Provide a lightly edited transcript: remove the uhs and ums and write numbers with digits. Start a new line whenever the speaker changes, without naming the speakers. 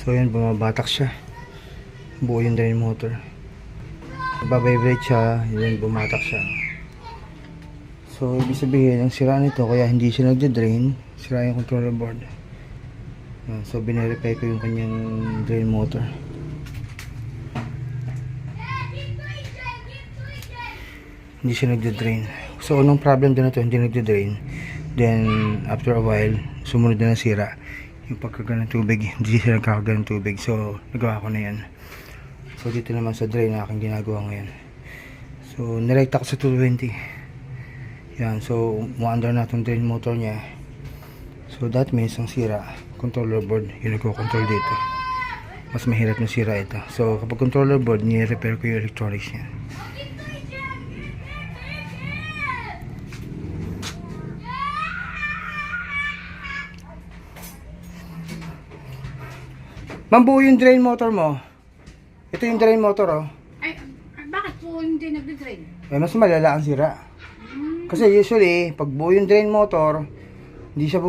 So yun, bumabatak siya. Buo yung drain motor. Babibrate siya, yun, bumatak siya. So ibig sabihin, ang sira nito, kaya hindi siya nagde-drain, sira yung controller board. So binerify ko yung kanyang drain motor. Hindi siya nagde-drain. So unang problem din na ito, hindi nagde-drain. Then after a while, sumunod na nasira yung pagkagal ng tubig. Hindi siya nagkakagal ng tubig. So nagawa ko na yan. So dito naman sa drain na aking ginagawa ngayon. So nirekta ko sa 220. Yan, so umaandar na itong drain motor niya. So that means ang sira, controller board, yung nagko-control dito. Mas mahirap na sira ito. So kapag controller board, ni-repair ko yung electronics niya. Mambuo yung drain motor mo. Ito yung drain motor, oh.
Ay, bakit po hindi nagde-drain?
Mas malala ang sira. Kasi usually, pag buo yung drain motor, hindi siya